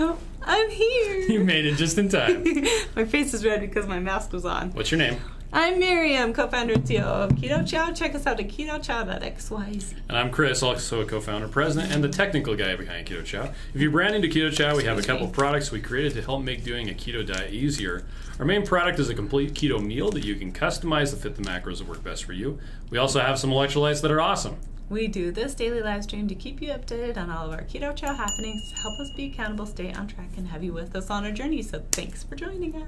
I'm here. You made it just in time. My face is red because my mask was on. What's your name? I'm Miriam, co-founder and CEO of Keto Chow. Check us out at ketochow.xyz. And I'm Chris, also a co-founder, president, and the technical guy behind Keto Chow. If you're brand new to Keto Chow, we have a couple products we created to help make doing a keto diet easier. Our main product is a complete keto meal that you can customize to fit the macros that work best for you. We also have some electrolytes that are awesome. We do this daily live stream to keep you updated on all of our Keto Chow happenings, to help us be accountable, stay on track, and have you with us on our journey. So thanks for joining us.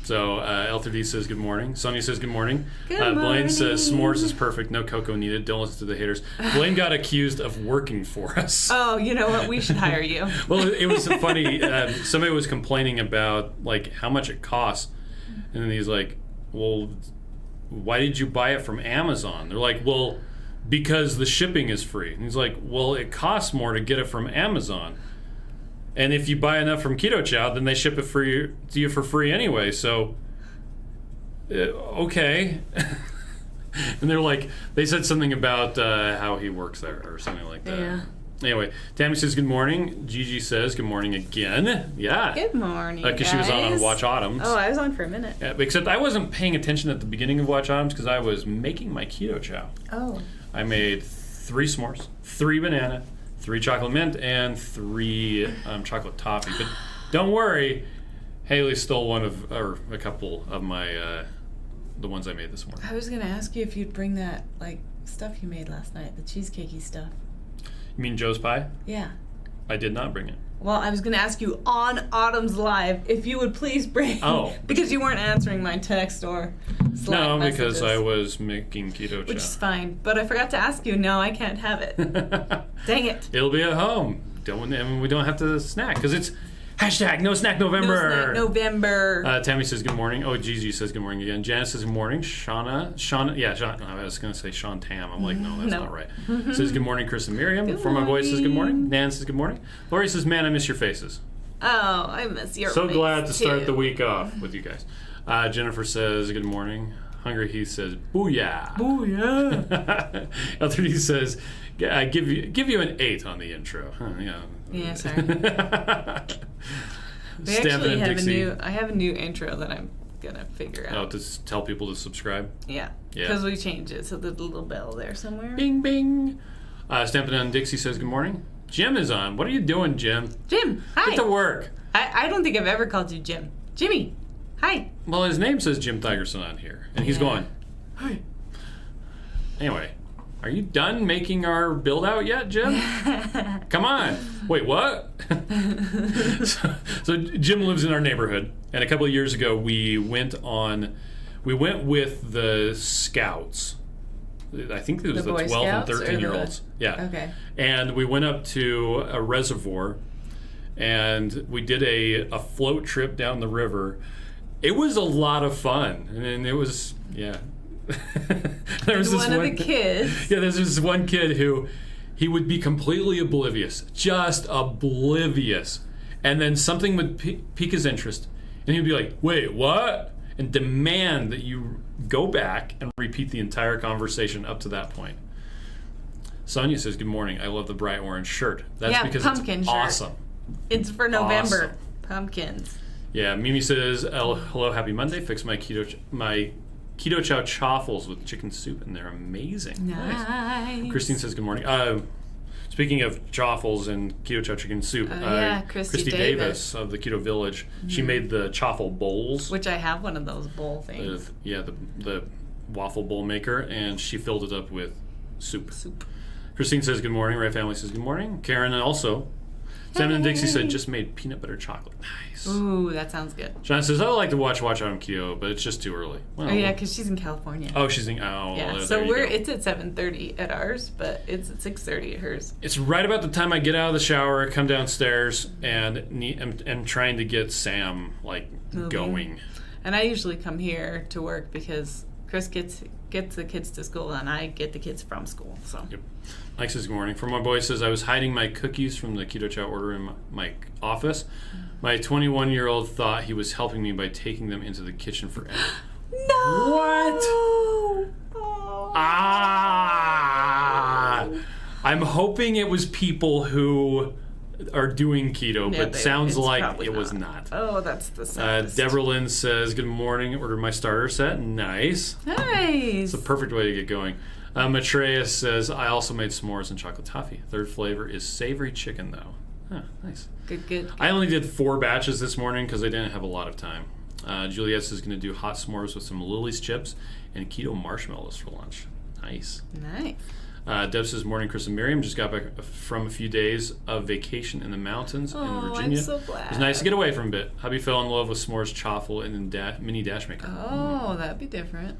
So L3D says good morning. Sonia says good morning. Good morning. Blaine says s'mores is perfect. No cocoa needed. Don't listen to the haters. Blaine got accused of working for us. Oh, you know what? We should hire you. Well, it was funny. Somebody was complaining about like how much it costs, and then he's like, "Well, why did you buy it from Amazon?" They're like, "Well, because the shipping is free." And he's like, "Well, it costs more to get it from Amazon. And if you buy enough from Keto Chow, then they ship it to you for free anyway. So, okay." And they're like, they said something about how he works there or something like that. Yeah. Anyway, Tammy says good morning. Gigi says good morning again. Yeah. Good morning, Because she was on Watch Autumns. Oh, I was on for a minute. Yeah, except I wasn't paying attention at the beginning of Watch Autumns because I was making my Keto Chow. Oh. I made 3 s'mores, 3 banana, 3 chocolate mint, and 3 chocolate toffee. But don't worry, Haley stole a couple of my the ones I made this morning. I was going to ask you if you'd bring that stuff you made last night, the cheesecakey stuff. You mean Joe's Pie? Yeah. I did not bring it. Well, I was going to ask you on Autumn's Live if you would please bring. Oh. Because you weren't answering my text or Slack No, messages, because I was making Keto Chow. which is fine. But I forgot to ask you. No, I can't have it. Dang it. It'll be at home. We don't have to snack because it's hashtag No Snack November. No Snack November. Tammy says good morning. Oh, Gigi says good morning again. Janice says good morning. Shauna, I was going to say Sean Tam. I'm like, no, that's not right. Says good morning, Chris and Miriam. Good Before my voice says good morning. morning. Nan says good morning. Lori says, man, I miss your faces. Oh, I miss your So face, glad to start too. the week off with you guys. Jennifer says good morning. Hungry Heath says booyah. Booyah. L3D says give you an 8 on the intro. Huh, yeah. Yeah, sorry. We actually I have a new intro that I'm gonna figure out. Oh, to tell people to subscribe? Yeah. Yeah. Because we changed it, so there's a little bell there somewhere. Bing, bing. Stampin' on Dixie says good morning. Jim is on. What are you doing, Jim? Jim, hi. Get to work. I don't think I've ever called you Jim. Jimmy, hi. Well, his name says Jim Tigerson on here, and he's going, hey. Anyway, are you done making our build out yet, Jim? Come on. Wait, what? so Jim lives in our neighborhood, and a couple of years ago we went with the Scouts. I think it was the 12 and 13-year-olds. Yeah. Okay. And we went up to a reservoir, and we did a float trip down the river. It was a lot of fun, and it was, yeah. There was one of the kids. Yeah, there's this one kid who he would be completely oblivious, just oblivious, and then something would pique his interest, and he'd be like, "Wait, what?" and demand that you go back and repeat the entire conversation up to that point. Sonia says, "Good morning. I love the bright orange shirt." That's because pumpkin it's shirt. awesome. It's for November. Awesome. Pumpkins. Yeah, Mimi says, hello, happy Monday. Fix my Keto Chow chaffles with chicken soup, and they're amazing. Nice. Christine says, good morning. Speaking of chaffles and Keto Chow chicken soup, Christy Davis of the Keto Village, she made the chaffle bowls. Which I have one of those bowl things. The waffle bowl maker, and she filled it up with soup. Christine says, good morning. Ray Family says, good morning. Karen also. Salmon and Dixie said, just made peanut butter chocolate. Nice. Ooh, that sounds good. John says, I would like to watch Autumn Keto, but it's just too early. Well, because she's in California. Oh, she's in... Oh, yeah, well, so there you go. it's at 7:30 at ours, but it's at 6:30 at hers. It's right about the time I get out of the shower, come downstairs, and am trying to get Sam, moving. Going. And I usually come here to work because Chris gets the kids to school, and I get the kids from school. So. Yep. Mike says, good morning. From my boy says, I was hiding my cookies from the Keto Chow order in my office. My 21-year-old thought he was helping me by taking them into the kitchen for editing. No! What? Oh. Ah! I'm hoping it was people who are doing keto, Yeah, but sounds it's like probably it was not. Oh, that's the saddest. Deborah Lynn says, good morning. Ordered my starter set. Nice. Nice. It's the perfect way to get going. Maitreya says, I also made s'mores and chocolate toffee. Third flavor is savory chicken, though. Huh, nice. Good. I only did 4 batches this morning because I didn't have a lot of time. Juliet is going to do hot s'mores with some Lily's chips and keto marshmallows for lunch. Nice. Deb says, morning, Chris and Miriam. Just got back from a few days of vacation in the mountains in Virginia. I'm so glad. It was nice to get away from a bit. Hubby fell in love with s'mores, chaffle, and mini dash maker. Oh, that'd be different.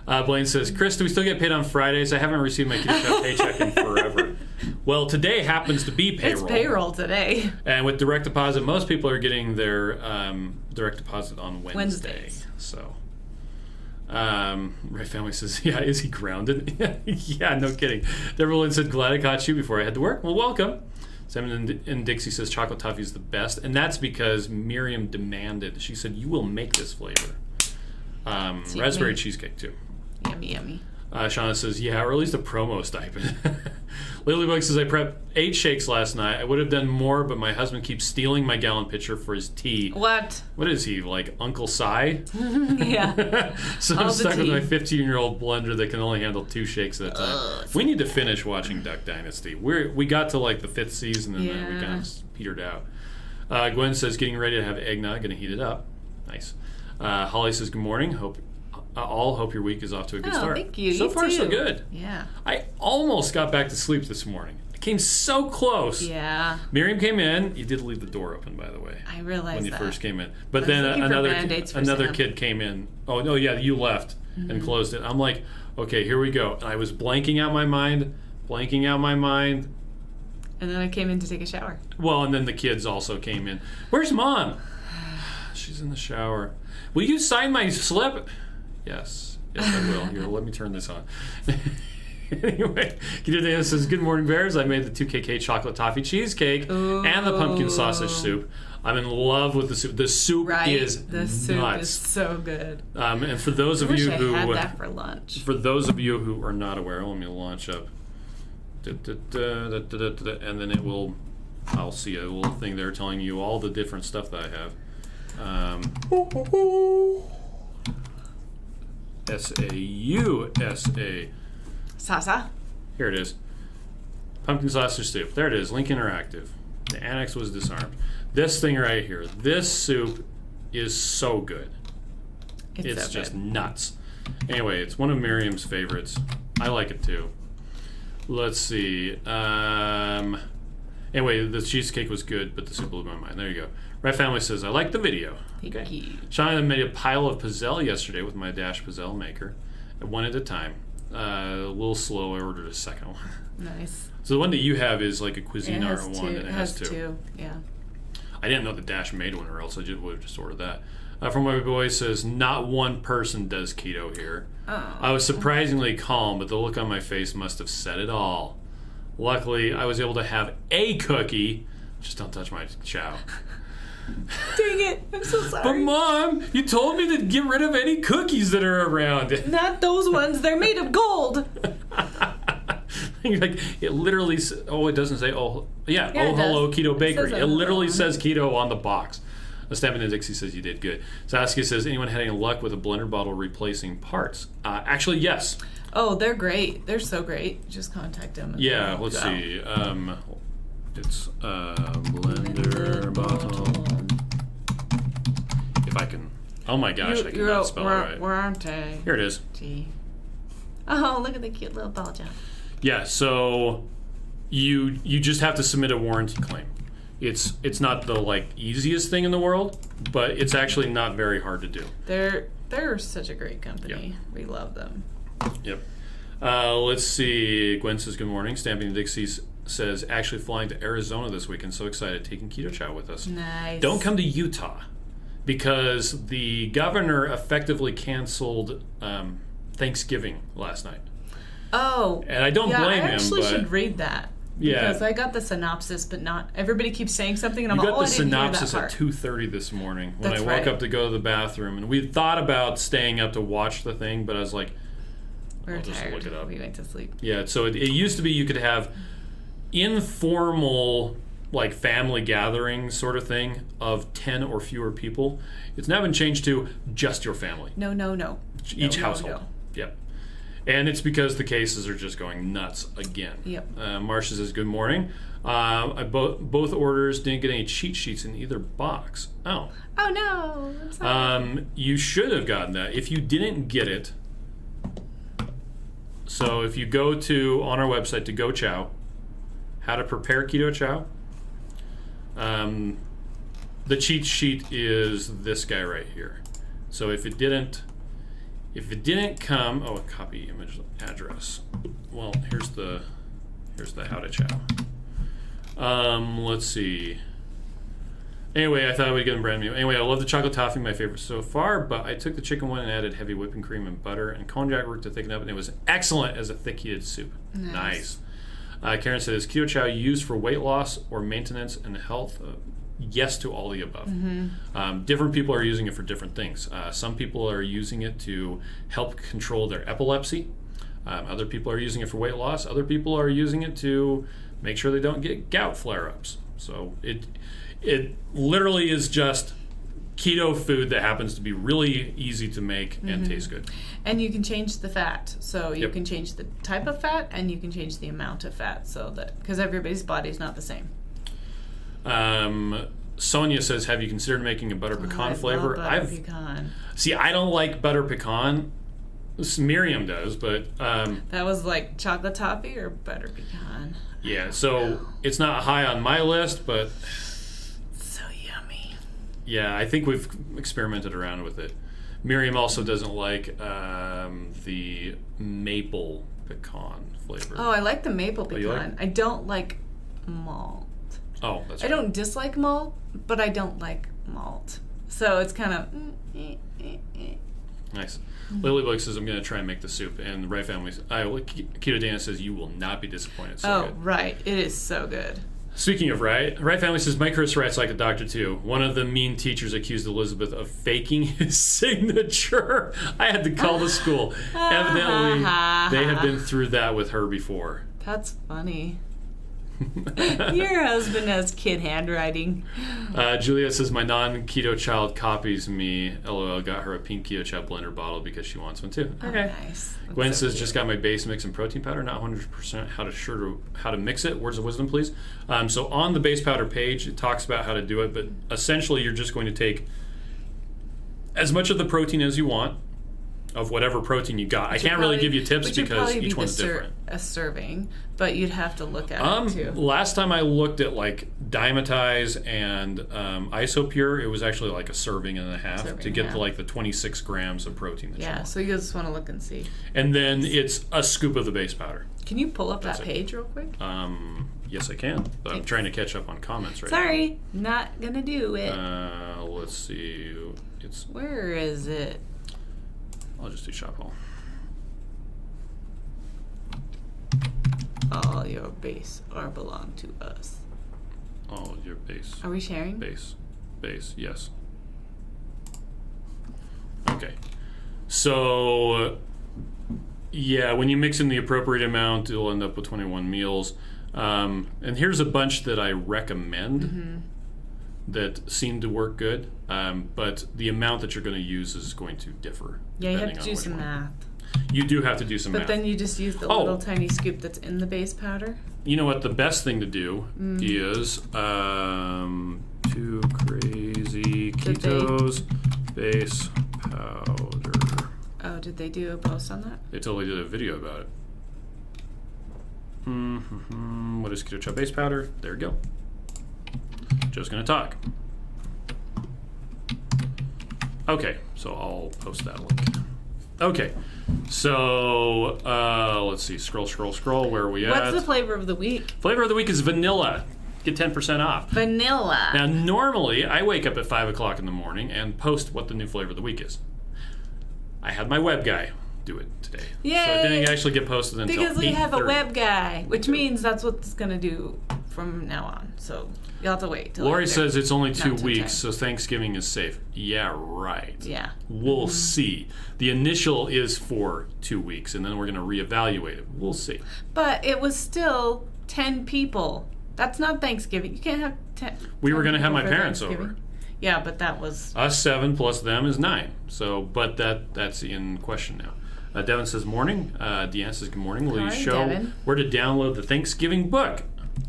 Blaine says, Chris, do we still get paid on Fridays? I haven't received my Keto Chow paycheck in forever. Well, today happens to be payroll. It's payroll today. And with direct deposit, most people are getting their direct deposit on Wednesday. So, Ray Family says, yeah, is he grounded? Yeah, no kidding. Everyone said, glad I caught you before I had to work. Well, welcome. Simon and Dixie says, chocolate toffee is the best. And that's because Miriam demanded. She said, you will make this flavor. Raspberry cheesecake, too. Yummy. Shauna says, yeah, or at least a promo stipend. Lilybug says, I prepped 8 shakes last night. I would have done more, but my husband keeps stealing my gallon pitcher for his tea. What? What is he, like Uncle Si? Yeah. So I'm stuck with my 15-year-old blender that can only handle 2 shakes at a time. We need to finish watching Duck Dynasty. We got to like the 5th season and then we kind of petered out. Gwen says, getting ready to have eggnog, gonna heat it up. Nice. Holly says, good morning. Hope your week is off to a good start. Thank you. So You far, too. so good. Yeah. I almost got back to sleep this morning. I came so close. Yeah. Miriam came in. You did leave the door open, by the way. I realized when you that. first came in. But I was then looking for another Band-Aids for Sam. kid came in. Oh no, yeah, you left and closed it. I'm like, okay, here we go. And I was blanking out my mind. And then I came in to take a shower. Well, and then the kids also came in. Where's Mom? She's in the shower. Will you sign my slip? Yes, I will. Here, let me turn this on. Anyway, Keto says, good morning, Bears. I made the 2KK chocolate toffee cheesecake and the pumpkin sausage soup. I'm in love with the soup. The soup is The soup nuts. is so good. And for those of you who I had that for lunch. For those of you who are not aware, let me launch up. And then it will. I'll see a little thing there telling you all the different stuff that I have. SAUSA. Sasa. Here it is. Pumpkin sausage soup. There it is. Link Interactive. The annex was disarmed. This thing right here. This soup is so good. It's so just good. nuts. Anyway, it's one of Miriam's favorites. I like it too. Let's see. Anyway, the cheesecake was good, but the soup blew my mind. There you go. Red Family says, I like the video. Thank you. Shauna made a pile of pizzelle yesterday with my Dash pizzelle maker. One at a time. A little slow. I ordered a second one. Nice. So the one that you have is like a Cuisinart It has one, two. and it has two. Yeah. I didn't know the Dash made one, or else I would have just ordered that. From my boy says, not one person does keto here. Oh. I was surprisingly calm, but the look on my face must have said it all. Luckily, I was able to have a cookie. Just don't touch my chow. Dang it. I'm so sorry. But Mom, you told me to get rid of any cookies that are around. Not those ones. They're made of gold. Like, it literally it doesn't say Yeah, it hello does. Keto Bakery. says It literally hello. says keto on the box. Stampin' and Dixie says you did good. Saskia says, anyone had any luck with a blender bottle replacing parts? Actually, yes. Oh, they're great. They're so great. Just contact them. Yeah, let's see. It's blender bottle. If I can. Oh my gosh, I cannot spell it right. Where aren't they? Here it is. Gee. Oh, look at the cute little ball job. Yeah, so you just have to submit a warranty claim. It's not the easiest thing in the world, but it's actually not very hard to do. They're such a great company. Yep. We love them. Yep. Let's see. Gwen says good morning. Stamping Dixie says actually flying to Arizona this weekend. So excited, taking Keto Chow with us. Nice. Don't come to Utah because the governor effectively canceled Thanksgiving last night. Oh. And I don't blame him. I actually but should read that. Yeah. Because I got the synopsis, but not everybody keeps saying something, and I'm You like, got the I didn't hear that synopsis at part. 2:30 this morning when That's I woke right. up to go to the bathroom, and we thought about staying up to watch the thing, but I was like, We're I'll just tired. look it up. We went to sleep. yeah. So it used to be you could have informal like family gathering sort of thing of 10 or fewer people, it's now been changed to just your family. No. Each No. household. Yep. And it's because the cases are just going nuts again. Yep. Marcia says, good morning. Both orders didn't get any cheat sheets in either box. Oh. Oh no. I'm sorry. You should have gotten that. If you didn't get it, so if you go on our website to Go Chow, how to prepare Keto Chow, the cheat sheet is this guy right here. So if it didn't come, copy image address. Well, here's the how to chow. Let's see. Anyway, I thought I would get them brand new. Anyway, I love the chocolate toffee, my favorite so far, but I took the chicken one and added heavy whipping cream and butter and cognac root to thicken up, and it was excellent as a thick heated soup. Nice. Karen says, Keto Chow used for weight loss or maintenance and health? Yes to all the above. Different people are using it for different things. Some people are using it to help control their epilepsy. Other people are using it for weight loss. Other people are using it to make sure they don't get gout flare-ups. So it literally is just keto food that happens to be really easy to make and taste good. And you can change the fat. So you can change the type of fat and you can change the amount of fat, so that because everybody's body is not the same. Sonia says, have you considered making a butter pecan flavor? Pecan. See, I don't like butter pecan. Miriam does, but that was like chocolate toffee or butter pecan. Yeah, so it's not high on my list, but so yummy. Yeah, I think we've experimented around with it. Miriam also doesn't like the maple pecan flavor. Oh, I like the maple pecan. Like? I don't like malt. Oh, that's right. I don't dislike malt, but I don't like malt. So it's kind of... Nice. Lily Blake says, I'm going to try and make the soup. And the Wright family, Keto Dana says, you will not be disappointed. So good. Right. It is so good. Speaking of Wright family says, my Chris writes like a doctor too. One of the mean teachers accused Elizabeth of faking his signature. I had to call the school. Evidently, they have been through that with her before. That's funny. Your husband has kid handwriting. Juliet says, my non-keto child copies me. LOL, got her a pink Keto Chow blender bottle because she wants one too. Okay. Nice. Gwen says, just got my base mix and protein powder, not 100% how to mix it. Words of wisdom, please. So on the base powder page, it talks about how to do it, but essentially you're just going to take as much of the protein as you want, of whatever protein you got. I can't really give you tips because each one's different. A serving, but you'd have to look at it too. Last time I looked at like Dimetize and Isopure, it was actually like a serving and a half to get to like the 26 grams of protein that you want. So you just want to look and see. And then it's a scoop of the base powder. Can you pull up that page real quick? Yes, I can. But I'm trying to catch up on comments right Sorry, not gonna do it. Let's see. Where is it? I'll just do shop haul. All your base belong to us. All your base. Are we sharing? Base, yes. Okay. So, yeah, when you mix in the appropriate amount, you'll end up with 21 meals. And here's a bunch that I recommend that seem to work good, but the amount that you're going to use is going to differ. Yeah, you have to do some math. You do have to do some math. But then you just use the little tiny scoop that's in the base powder. You know what? The best thing to do is 2 Crazy Ketos base powder. Oh, did they do a post on that? They totally did a video about it. What is Keto Chow base powder? There we go. Joe's going to talk. Okay, so I'll post that link. Okay, so let's see. Scroll. Where are we at? What's the flavor of the week? Flavor of the week is vanilla. Get 10% off. Vanilla. Now, normally, I wake up at 5 o'clock in the morning and post what the new flavor of the week is. I had my web guy do it today. Yay! So it didn't actually get posted until 8:30. Because we have a web guy, which means that's what it's going to do from now on. So you'll have to wait till Lori says it's only 2 weeks, time. so Thanksgiving is safe. Yeah, right. Yeah. We'll see. The initial is for 2 weeks, and then we're going to reevaluate it. We'll see. But it was still 10 people That's not Thanksgiving. You can't have 10. We were going to have my for parents Thanksgiving. over. Yeah, but that was... Us 7 plus them is 9. So, but that's in question now. Devin says morning. Deanna says good morning. Will you Hi, show Devin. where to download the Thanksgiving book?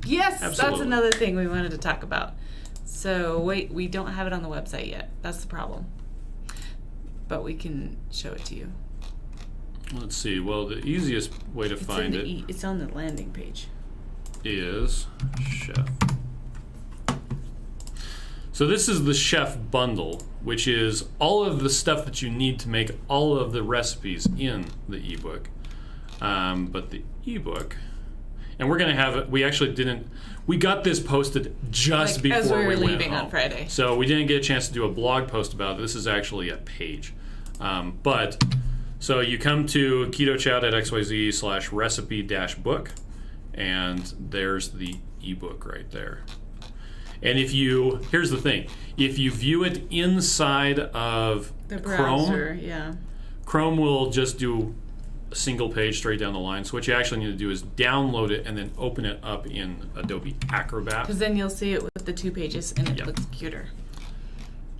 Yes, Absolutely. that's another thing we wanted to talk about. So wait, we don't have it on the website yet. That's the problem. But we can show it to you. Let's see. Well, the easiest way to find it it's on the landing page. is Chef. So this is the Chef Bundle, which is all of the stuff that you need to make all of the recipes in the ebook. But the ebook, and we're going to have it, we got this posted just before as we were went leaving home. on Friday. So we didn't get a chance to do a blog post about it. This is actually a page. So you come to ketochow.xyz/recipe-book, and there's the ebook right there. And here's the thing, if you view it inside of The Chrome, browser, yeah. Chrome will just do a single page straight down the line. So what you actually need to do is download it and then open it up in Adobe Acrobat. Because then you'll see it with the 2 pages and it Yep. looks cuter.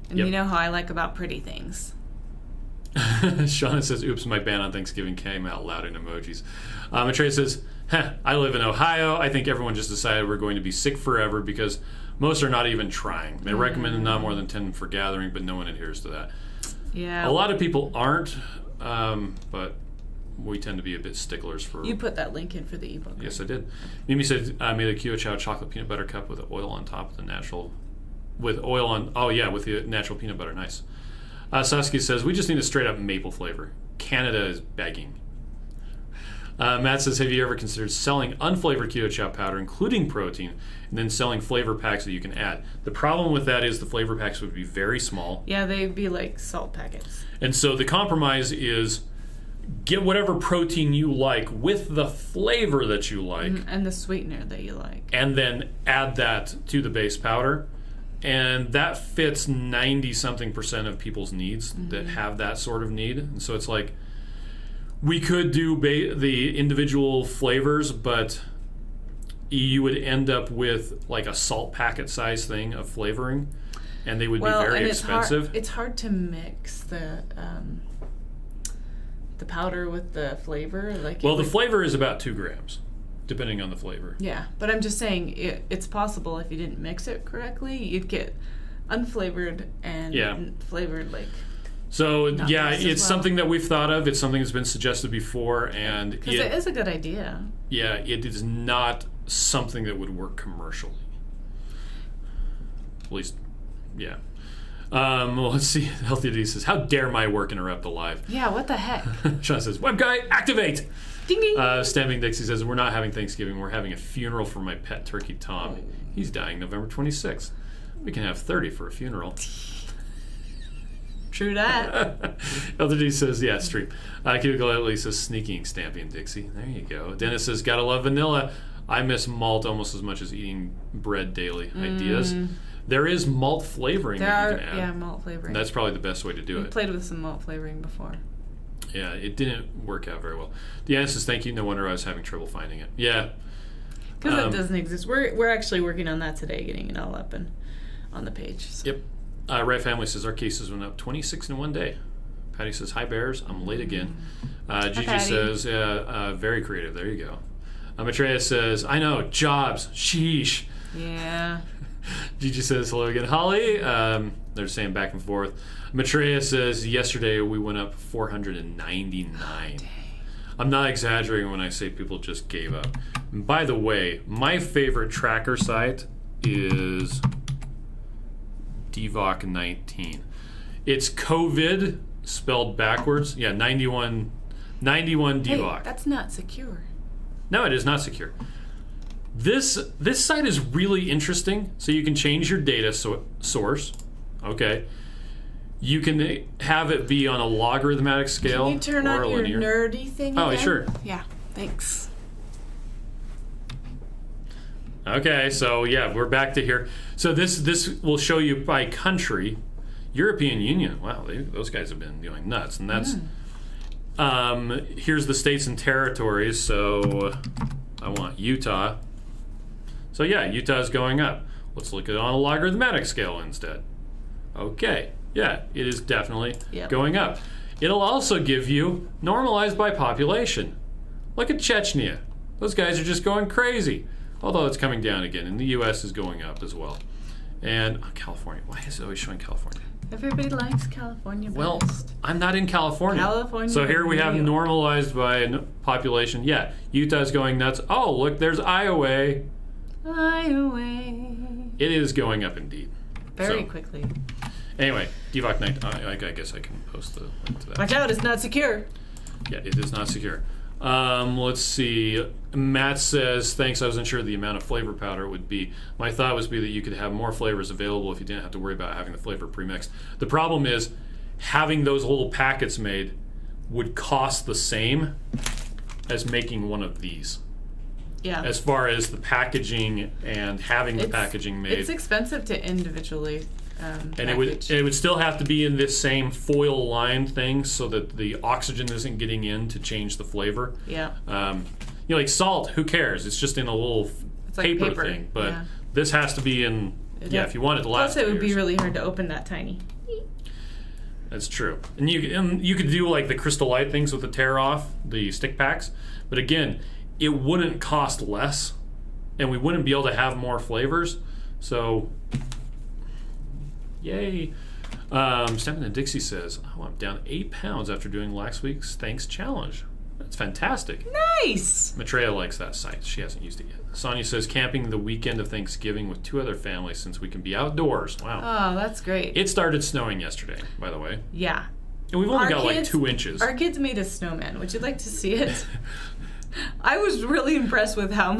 And Yep. you know how I like about pretty things. Shauna says, oops, my ban on Thanksgiving came out loud in emojis. Atreya says, I live in Ohio. I think everyone just decided we're going to be sick forever because most are not even trying. They recommend not more than 10 for gathering, but no one adheres to that. Yeah. A lot of people aren't, but we tend to be a bit sticklers for... You put that link in for the ebook. Yes, I did. Mimi said, made a Keto Chow chocolate peanut butter cup with oil on top of the natural... With oil on... Oh, yeah, with the natural peanut butter. Nice. Saskia says, we just need a straight-up maple flavor. Canada is begging. Matt says, have you ever considered selling unflavored Keto Chow powder, including protein, and then selling flavor packs that you can add? The problem with that is the flavor packs would be very small. Yeah, they'd be like salt packets. And so the compromise is get whatever protein you like with the flavor that you like. And the sweetener that you like. And then add that to the base powder. And that fits 90-something% of people's needs that have that sort of need. And so it's like, we could do the individual flavors, but you would end up with like a salt packet size thing of flavoring, and they would be very expensive. It's hard to mix the powder with the flavor. The flavor is about 2 grams, depending on the flavor. Yeah, but I'm just saying it's possible if you didn't mix it correctly, you'd get unflavored and flavored like. So yeah, it's well. something that we've thought of. It's something that's been suggested before, and because it is a good idea. Yeah, it is not something that would work commercially. At least, yeah. Well, let's see. Healthy D says, "How dare my work interrupt the live?" Yeah, what the heck? Sean says, "Web guy, activate!" Ding ding. Stamping Dixie says, "We're not having Thanksgiving. We're having a funeral for my pet turkey Tom. He's dying November 26th. We can have 30 for a funeral." True that. Elder D says, yeah, stream. Keto Gladly says, sneaking Stampy and Dixie. There you go. Dennis says, gotta love vanilla. I miss malt almost as much as eating bread daily. Ideas? There is malt flavoring that you can add. Yeah, malt flavoring. That's probably the best way to do it. We've played with some malt flavoring before. Yeah, it didn't work out very well. Deanna says, thank you. No wonder I was having trouble finding it. Yeah. Because it doesn't exist. We're actually working on that today, getting it all up and on the page. So. Yep. Ray Family says our cases went up 26 in one day. Patty says, hi Bears, I'm late again. Gigi Patty. says, very creative. There you go. Maitreya says, I know, jobs, sheesh. Yeah. Gigi says, hello again. Holly, they're saying back and forth. Maitreya says, yesterday we went up 499. I'm not exaggerating when I say people just gave up. And by the way, my favorite tracker site is DVOC19. It's COVID spelled backwards. Yeah, 91 DVOC. Hey, that's not secure. No, it is not secure. This site is really interesting. So you can change your data source. Okay. You can have it be on a logarithmic scale. Can you turn or on a your linear. nerdy thing Oh, again? sure. Yeah, thanks. Okay, so yeah, we're back to here. So this will show you by country. European Union, wow, those guys have been going nuts. And that's, here's the states and territories. So I want Utah. So yeah, Utah's going up. Let's look at it on a logarithmic scale instead. Okay, yeah, it is definitely going up. It'll also give you normalized by population. Look at Chechnya. Those guys are just going crazy. Although it's coming down again, and the U.S. is going up as well. And California. Why is it always showing California? Everybody likes California best. Well, I'm not in California. So here we have normalized by population. Yeah, Utah's going nuts. Oh, look, there's Iowa. Iowa. It is going up indeed. Very quickly. Anyway, Devoc Night. I guess I can post the link to that. Watch out, it's not secure. Yeah, it is not secure. Let's see. Matt says, thanks, I wasn't sure the amount of flavor powder would be. My thought was that you could have more flavors available if you didn't have to worry about having the flavor premixed. The problem is having those little packets made would cost the same as making one of these. Yeah. As far as the packaging and having the packaging made. It's expensive to individually and package. it would still have to be in this same foil lined thing so that the oxygen isn't getting in to change the flavor. Yeah. Like salt, who cares? It's just in a little paper thing. But this has to be in, if you want it to last. Plus, it would be really hard to open that tiny. That's true. And you could do like the Crystal Light things with the tear off, the stick packs. But again, it wouldn't cost less, and we wouldn't be able to have more flavors. So, yay. Stampin' and Dixie says, I'm down 8 pounds after doing last week's Thanks Challenge. That's fantastic. Nice. Maitreya likes that site. She hasn't used it yet. Sonia says, camping the weekend of Thanksgiving with 2 other families since we can be outdoors. Wow. Oh, that's great. It started snowing yesterday, by the way. Yeah. And we've only got like 2 inches. Our kids made a snowman. Would you like to see it? I was really impressed with how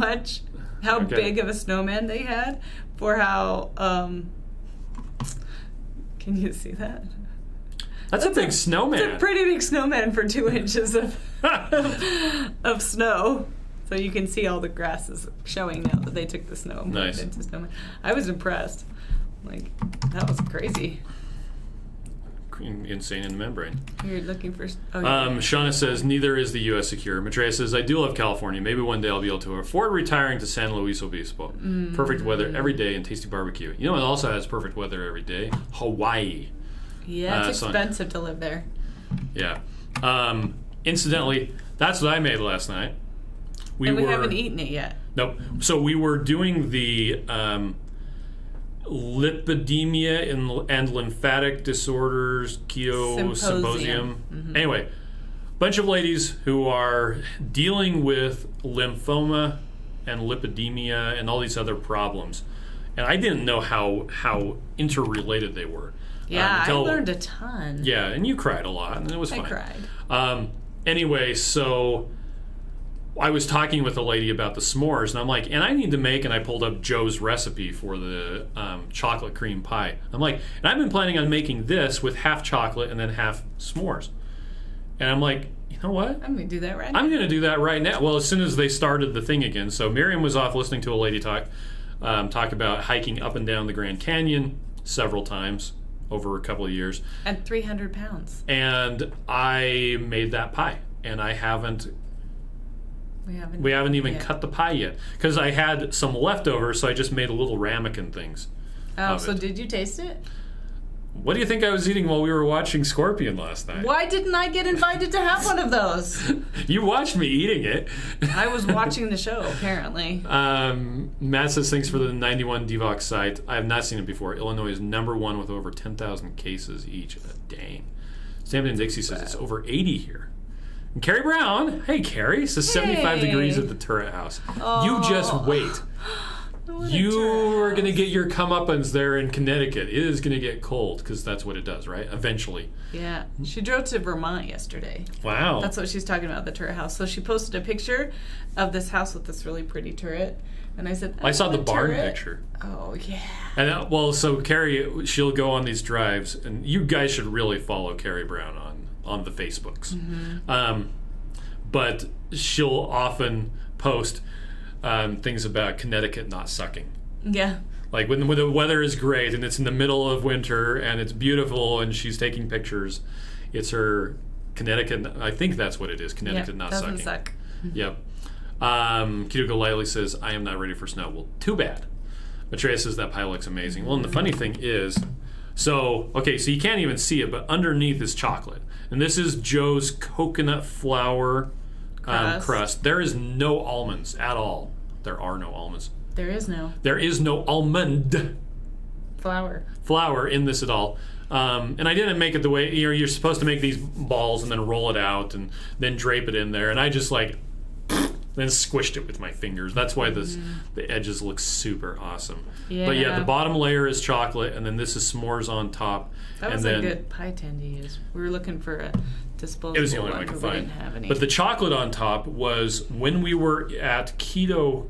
big of a snowman they had for how, can you see that? That's a big snowman. It's a pretty big snowman for 2 inches of of snow. So you can see all the grass is showing now that they took the snow and put it into snowman. I was impressed. Like, that was crazy. Insane in the membrane. You're looking for... Shauna says, neither is the U.S. secure. Maitreya says, I do love California. Maybe one day I'll be able to afford retiring to San Luis Obispo. Perfect weather every day and tasty barbecue. You know, it also has perfect weather every day. Hawaii. Yeah, it's expensive to live there. Yeah. Incidentally, that's what I made last night. We haven't eaten it yet. Nope. So we were doing the lipidemia and lymphatic disorders keto symposium. Mm-hmm. Anyway, bunch of ladies who are dealing with lymphoma and lipidemia and all these other problems. And I didn't know how interrelated they were. Yeah, I learned a ton. Yeah, and you cried a lot, and it was fun. I cried. Anyway, so I was talking with a lady about the s'mores, and I'm like, and I need to make, and I pulled up Joe's recipe for the chocolate cream pie. I'm like, and I've been planning on making this with half chocolate and then half s'mores. And I'm like, you know what? I'm going to do that right now. I'm going to do that right now. Well, as soon as they started the thing again. So Miriam was off listening to a lady talk about hiking up and down the Grand Canyon several times over a couple of years. And 300 pounds. And I made that pie. And I haven't... We haven't even cut the pie yet. Because I had some leftovers, so I just made a little ramekin things. Oh, so did you taste it? What do you think I was eating while we were watching Scorpion last night? Why didn't I get invited to have one of those? You watched me eating it. I was watching the show, apparently. Matt says, thanks for the 91 Devox site. I have not seen it before. Illinois is #1 with over 10,000 cases each. Dang. Stampin' and Dixie says it's over 80 here. And Carrie Brown, hey Carrie, says 75 degrees at the turret house. Oh. You just wait. You are going to get your comeuppance there in Connecticut. It is going to get cold because that's what it does, right? Eventually. Yeah. She drove to Vermont yesterday. Wow. That's what she's talking about, the turret house. So she posted a picture of this house with this really pretty turret. And I said, I saw the barn picture. Oh, yeah. And so Carrie, she'll go on these drives, and you guys should really follow Carrie Brown on the Facebooks. Mm-hmm. But she'll often post things about Connecticut not sucking. Yeah. Like when the weather is great and it's in the middle of winter and it's beautiful and she's taking pictures, it's her Connecticut. I think that's what it is. Connecticut not doesn't sucking. Suck. Yep. Keto Golightly says, I am not ready for snow. Well, too bad. Maitreya says that pie looks amazing. Well, and the funny thing is, so you can't even see it, but underneath is chocolate. And this is Joe's coconut flour crust. There is no almonds at all. There are no almonds. There is no almond flour in this at all. And I didn't make it the way, you're supposed to make these balls and then roll it out and then drape it in there. And I just then squished it with my fingers. That's why the edges look super awesome. Yeah. But yeah, the bottom layer is chocolate, and then this is s'mores on top. That was a good pie tin to use. We were looking for a disposable. It was the only one I could find. Didn't have any. But the chocolate on top was when we were at Keto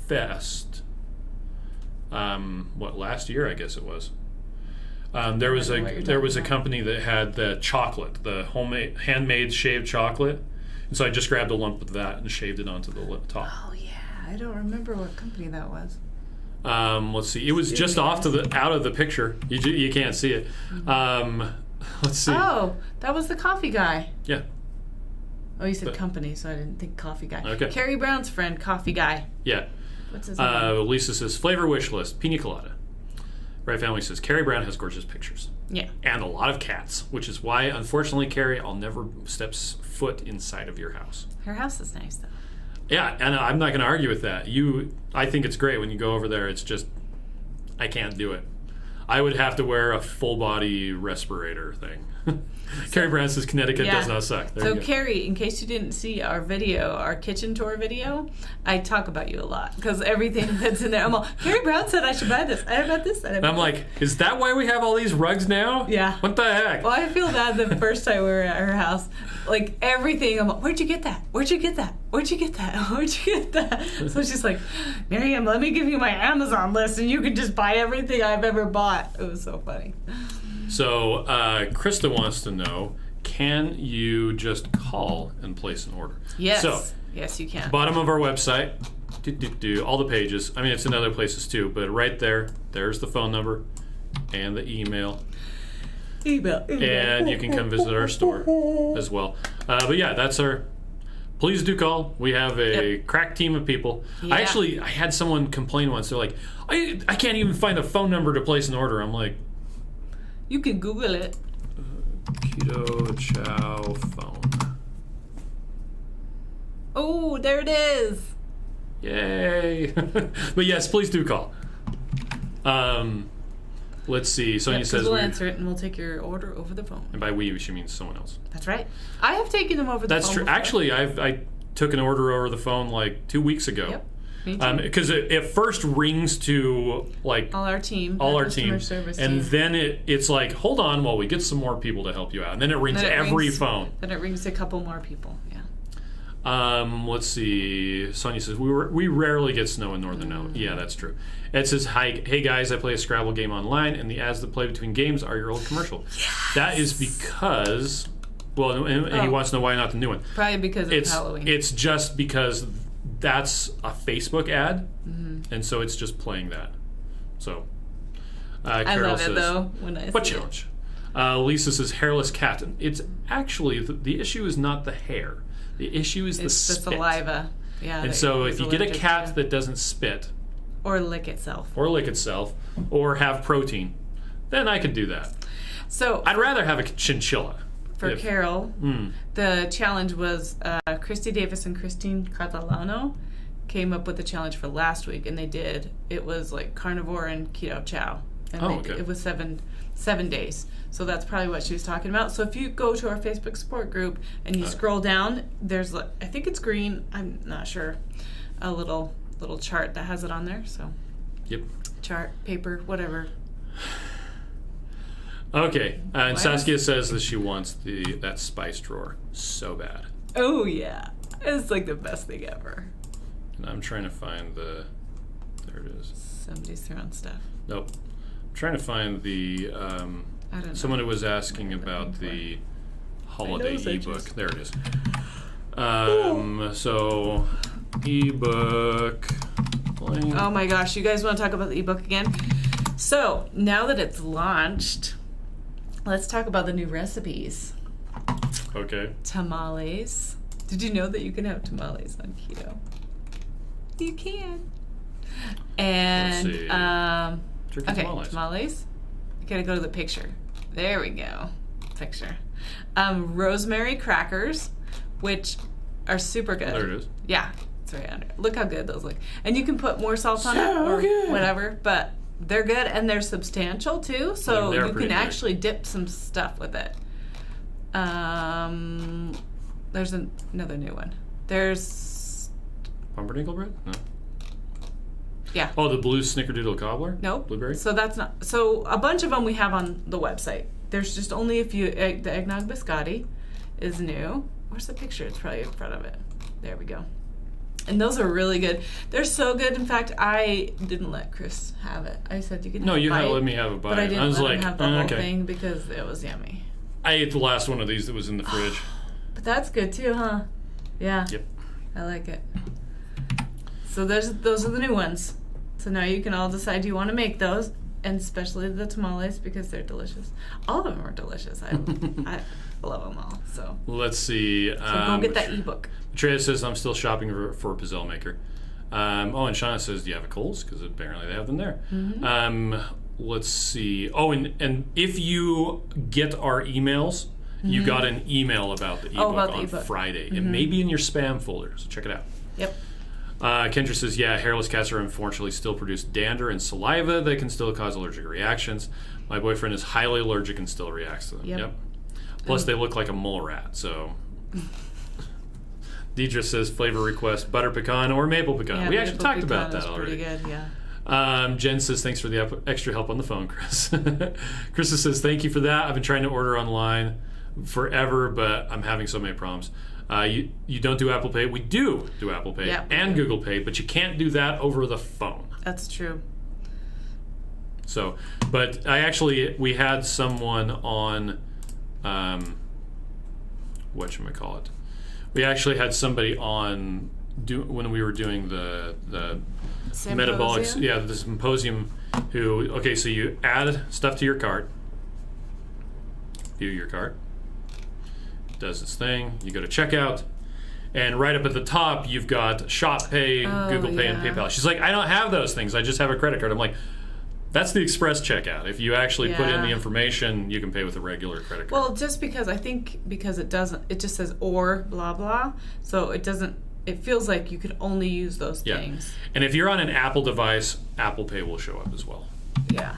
Fest. Last year I guess it was. There was a company that had the chocolate, the handmade shaved chocolate. And so I just grabbed a lump of that and shaved it onto the top. Oh yeah, I don't remember what company that was. Let's see. It was just out of the picture. You can't see it. Let's see. Oh, that was the coffee guy. Yeah. Oh, you said company, so I didn't think coffee guy. Okay. Carrie Brown's friend, coffee guy. Yeah. What's his name? Lisa says flavor wish list, pina colada. Right Family says Carrie Brown has gorgeous pictures. Yeah. And a lot of cats, which is why, unfortunately, Carrie, I'll never step foot inside of your house. Her house is nice, though. Yeah, and I'm not going to argue with that. I think it's great when you go over there. It's just, I can't do it. I would have to wear a full body respirator thing. Carrie Brown says Connecticut does not suck. So Carrie, in case you didn't see our video, our kitchen tour video, I talk about you a lot because everything that's in there, I'm all, Carrie Brown said I should buy this. I bought this. And I'm like, is that why we have all these rugs now? Yeah. What the heck? Well, I feel bad the first time we were at her house. Like everything, I'm like, where'd you get that? Where'd you get that? Where'd you get that? Where'd you get that? So she's like, Miriam, let me give you my Amazon list and you can just buy everything I've ever bought. It was so funny. So Krista wants to know, can you just call and place an order? Yes. So, yes, you can. Bottom of our website, all the pages. I mean, it's in other places too, but right there's the phone number and the email. And you can come visit our store as well. But yeah, that's our... Please do call. We have a crack team of people. Yeah. I had someone complain once. They're like, I can't even find a phone number to place an order. I'm like... You can Google it. Keto Chow phone. Oh, there it is. Yay. But yes, please do call. Let's see. Sonia says we'll answer it and we'll take your order over the phone. And by we, she means someone else. That's right. I have taken them over the phone. That's true. Before. Actually, I took an order over the phone like 2 weeks ago. Yep. Me too. Because it first rings to like all our team, and team. Then it's like, hold on while we get some more people to help you out, and then it rings every phone. Then it rings a couple more people. Yeah. Let's see. Sonia says we rarely get snow in Northern Alabama. Yeah, that's true. Ed says, hey guys, I play a Scrabble game online, and the ads that play between games are your old commercial. Yes! That is because, and he wants to know why not the new one. Probably because of Halloween. It's just because that's a Facebook ad, and so it's just playing that. So, I Carol love says, it though when I what see challenge? Lisa says hairless cat. It's actually the issue is not the hair. The issue is the spit. The saliva. Yeah. And so if you get a cat that doesn't spit, or lick itself, or have protein, then I could do that. So I'd rather have a chinchilla. For Carol, the challenge was Christy Davis and Christine Catalano came up with the challenge for last week, and it was like carnivore and keto chow. And it was seven days. So that's probably what she was talking about. So if you go to our Facebook support group and you scroll down, there's, I think it's green, I'm not sure, a little chart that has it on there. So yep. Chart, paper, whatever. Okay, and Saskia says that she wants that spice drawer so bad. Oh yeah, it's like the best thing ever. And I'm trying to find there it is. Somebody's throwing stuff. Nope. I'm trying to find the someone who was asking about the holiday ebook. There it is. So ebook. Blank. Oh my gosh, you guys want to talk about the ebook again? So now that it's launched, let's talk about the new recipes. Okay. Tamales. Did you know that you can have tamales on keto? You can. And okay, tamales. You gotta go to the picture. There we go. Picture. Rosemary crackers, which are super good. There it is. Yeah, it's right under. Look how good those look. And you can put more salt on it or whatever, but they're good and they're substantial too, so you can actually dip some stuff with it. There's another new one. There's Pumpernickel bread? No. Yeah. Oh, the blue snickerdoodle cobbler? Nope. Blueberry? So that's not. So a bunch of them we have on the website. There's just only a few. The eggnog biscotti is new. Where's the picture? It's probably in front of it. There we go. And those are really good. They're so good. In fact, I didn't let Chris have it. I said you can. No, you had let me have a bite. But I didn't let him have the whole thing because it was yummy. I ate the last one of these that was in the fridge. But that's good too, huh? Yeah. Yep. I like it. So those are the new ones. So now you can all decide you want to make those, and especially the tamales because they're delicious. All of them are delicious. I love them all. So let's see. So go get that ebook. Trey says I'm still shopping for a pizzelle maker. And Shauna says, do you have a Kohl's? Because apparently they have them there. Mm-hmm. Let's see. Oh, and if you get our emails, you got an email about the ebook on Friday. Mm-hmm. It may be in your spam folder, so check it out. Yep. Kendra says, yeah, hairless cats are unfortunately still produce dander and saliva that can still cause allergic reactions. My boyfriend is highly allergic and still reacts to them. Yep. Plus, they look like a mole rat, so... Deidre says, flavor request, butter pecan or maple pecan. Yeah, we actually talked about that already. Pretty good, yeah. Jen says, thanks for the extra help on the phone, Chris. Krista says, thank you for that. I've been trying to order online forever, but I'm having so many problems. You don't do Apple Pay. We do Apple Pay and Google Pay, but you can't do that over the phone. That's true. So, but we had someone on, whatchamacallit. We actually had somebody on when we were doing the metabolic, the symposium. So you add stuff to your cart, view your cart, does its thing. You go to checkout, and right up at the top you've got Shop Pay, Google Pay, and PayPal. She's like, I don't have those things. I just have a credit card. I'm like, that's the express checkout. If you actually put in the information, you can pay with a regular credit card. Well, just because it doesn't, it just says or blah blah, so it doesn't. It feels like you could only use those things. And if you're on an Apple device, Apple Pay will show up as well. Yeah.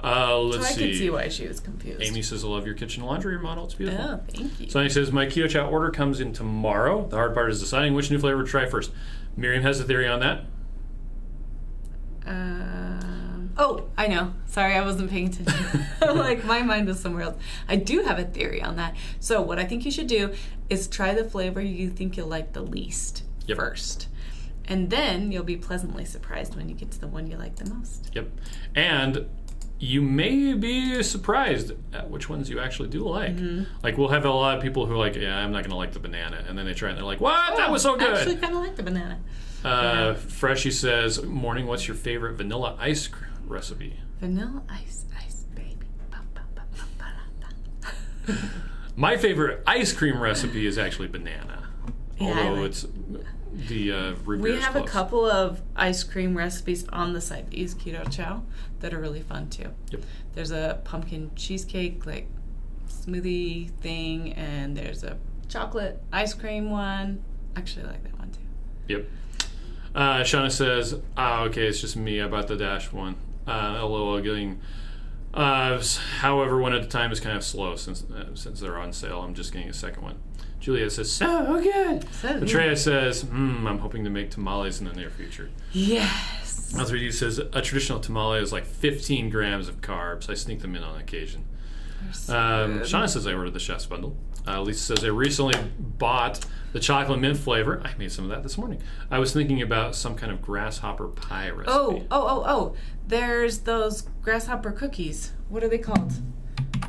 Let's see. I could see why she was confused. Amy says, I love your kitchen laundry remodel. It's beautiful. Oh, thank you. Sonny says, my Keto Chow order comes in tomorrow. The hard part is deciding which new flavor to try first. Miriam has a theory on that. I know. Sorry, I wasn't paying attention. Like, my mind was somewhere else. I do have a theory on that. So what I think you should do is try the flavor you think you'll like the least first. And then you'll be pleasantly surprised when you get to the one you like the most. Yep. And you may be surprised at which ones you actually do like. Mm-hmm. Like, we'll have a lot of people who are like, I'm not going to like the banana. And then they try it and they're like, what? That was so good. I actually kind of like the banana. Freshie says, morning, what's your favorite vanilla ice cream recipe? Vanilla ice, baby. My favorite ice cream recipe is actually banana. Although it's the root beer. We have a couple of ice cream recipes on the site that use Keto Chow that are really fun too. Yep. There's a pumpkin cheesecake like smoothie thing, and there's a chocolate ice cream one. Actually, I like that one too. Yep. Shauna says, okay, it's just me. I bought the Dash one. LOL getting. However, one at a time is kind of slow since they're on sale. I'm just getting a second one. Juliet says, so good. Atreya says, I'm hoping to make tamales in the near future. Yes. L3D says, a traditional tamale is like 15 grams of carbs. I sneak them in on occasion. So Shauna says, I ordered the chef's bundle. Lisa says, I recently bought the chocolate mint flavor. I made some of that this morning. I was thinking about some kind of grasshopper pie recipe. Oh. There's those grasshopper cookies. What are they called?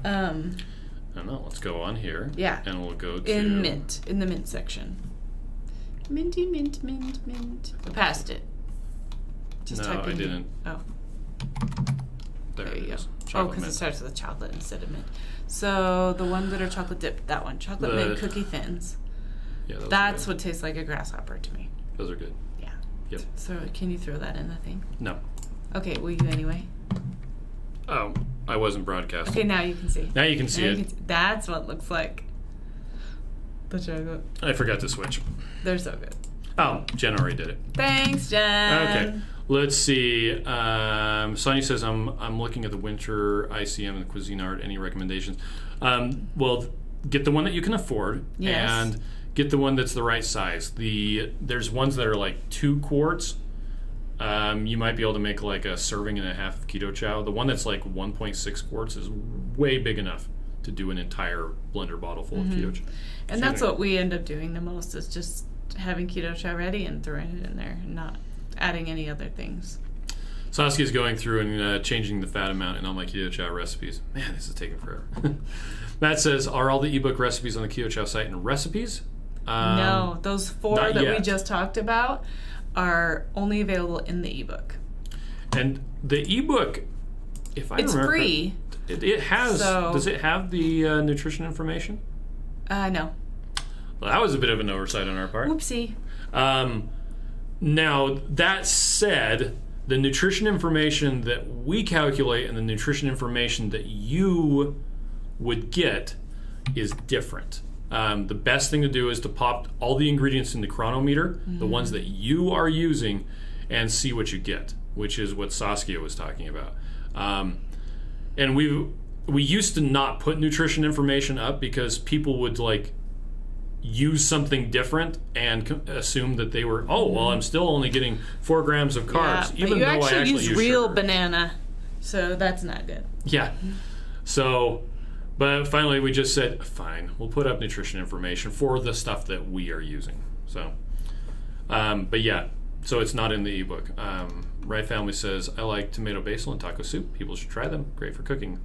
I don't know. Let's go on here. Yeah. And we'll go to... in the mint section. Minty, mint. I passed it. Just type in. I didn't. Oh. There you go. Because it starts with a chocolate instead of mint. So the ones that are chocolate dipped, that one. Chocolate mint cookie thins. Yeah, that's what tastes like a grasshopper to me. Those are good. Yeah. Yep. So can you throw that in the thing? No. Okay, will you anyway? Oh, I wasn't broadcasting. Okay, now you can see. Now you can see it. That's what it looks like. The chocolate. I forgot to switch. They're so good. Oh, Jen already did it. Thanks, Jen. Okay. Let's see. Sonia says, I'm looking at the winter ICM and Cuisinart. Any recommendations? Well, get the one that you can afford. Yes. And get the one that's the right size. There's ones that are like 2 quarts. You might be able to make like a serving and a half of Keto Chow. The one that's like 1.6 quarts is way big enough to do an entire blender bottle full of Keto Chow. And that's what we end up doing the most, is just having Keto Chow ready and throwing it in there, and not adding any other things. Saskia's going through and changing the fat amount in all my Keto Chow recipes. Man, this is taking forever. Matt says, are all the ebook recipes on the Keto Chow site in recipes? No, those 4 that yet. we just talked about are only available in the ebook. And the ebook, if I remember, it's free. It has. So, does it have the nutrition information? No. Well, that was a bit of an oversight on our part. Whoopsie. Now, that said, the nutrition information that we calculate and the nutrition information that you would get is different. The best thing to do is to pop all the ingredients in the chronometer, the ones that you are using, and see what you get, which is what Saskia was talking about. And we used to not put nutrition information up because people would like use something different and assume that they were, I'm still only getting 4 grams of carbs, even though I actually use real sugar. Banana, so that's not good. Yeah. So, but finally we just said, fine, we'll put up nutrition information for the stuff that we are using. So, but yeah, so it's not in the ebook. Right Family says, I like tomato basil and taco soup. People should try them. Great for cooking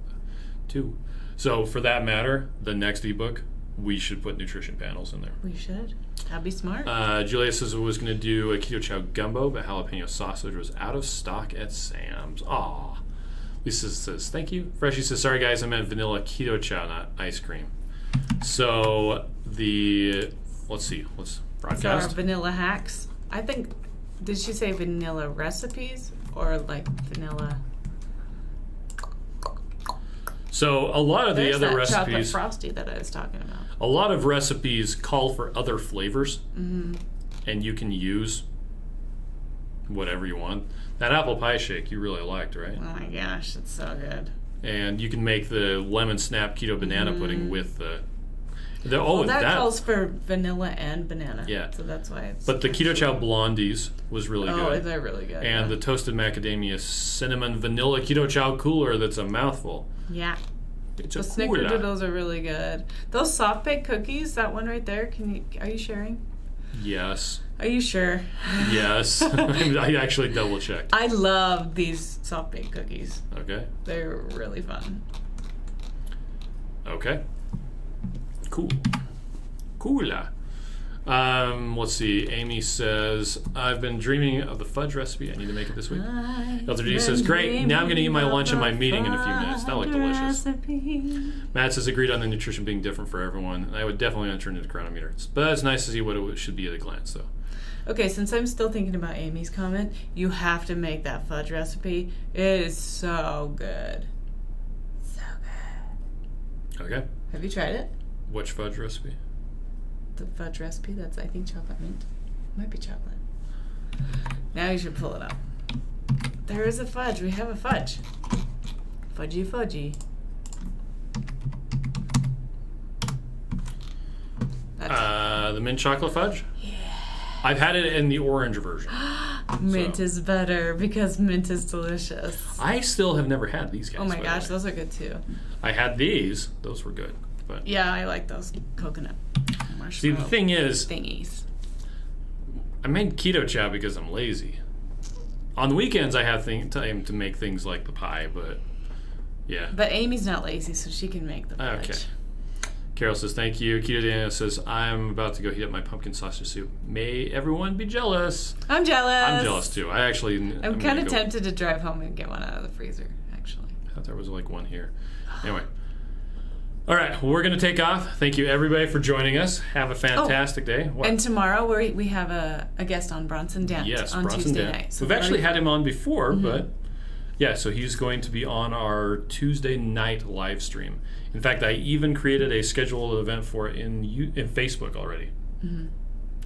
too. So for that matter, the next ebook, we should put nutrition panels in there. We should. That'd be smart. Julia says I was going to do a Keto Chow gumbo, but jalapeno sausage was out of stock at Sam's. Aw. Lisa says, thank you. Freshie says, sorry guys, I meant vanilla Keto Chow, not ice cream. So let's broadcast. So our vanilla hacks. I think, did she say vanilla recipes or like vanilla? So a lot of the other recipes, chocolate frosty that I was talking about. A lot of recipes call for other flavors, and you can use whatever you want. That apple pie shake you really liked, right? Oh my gosh, it's so good. And you can make the lemon snap keto banana pudding with that calls for vanilla and banana. Yeah. So that's why it's... But the Keto Chow blondies was really good. Oh, they're really good. And the toasted macadamia cinnamon vanilla Keto Chow cooler that's a mouthful. Yeah. It's the snickerdoodles are really good. Those soft baked cookies, that one right there, are you sharing? Yes. Are you sure? Yes. I actually double checked. I love these soft baked cookies. Okay. They're really fun. Okay. Cool. Coola. Let's see. Amy says, I've been dreaming of the fudge recipe. I need to make it this week. Elder D says, great. Now I'm going to eat my lunch in my meeting in a few minutes. That looked delicious. Matt says, agreed on the nutrition being different for everyone. And I would definitely not turn it into chronometer. But it's nice to see what it should be at a glance, though. Okay, since I'm still thinking about Amy's comment, you have to make that fudge recipe. It is so good. So good. Okay. Have you tried it? Which fudge recipe? The fudge recipe, that's, I think, chocolate mint. Might be chocolate. Now you should pull it up. There is a fudge. We have a fudge. Fudgy. The mint chocolate fudge? Yeah. I've had it in the orange version. Mint is better because mint is delicious. I still have never had these guys. Oh my gosh, those are good too. I had these. Those were good. But yeah, I like those coconut marshmallow. See, the thing is, thingies. I made Keto Chow because I'm lazy. On the weekends, I have time to make things like the pie, but yeah. But Amy's not lazy, so she can make the fudge. Okay. Carol says, thank you. Keto Daniel says, I'm about to go heat up my pumpkin sausage soup. May everyone be jealous. I'm jealous. I'm jealous too. I'm kind of tempted to drive home and get one out of the freezer, actually. I thought there was like one here. Anyway. All right, well, we're going to take off. Thank you, everybody, for joining us. Have a fantastic day. What? And tomorrow we have a guest on, Bronson Dent, on Bronson Tuesday Dent. night. So we've actually had him on before, but yeah, so he's going to be on our Tuesday night live stream. In fact, I even created a scheduled event for it in Facebook already. Mm-hmm.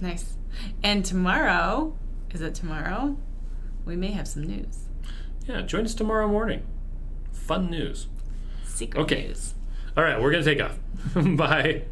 Nice. And tomorrow, is it tomorrow? We may have some news. Yeah, join us tomorrow morning. Fun news. Secret news. All right, we're going to take off. Bye.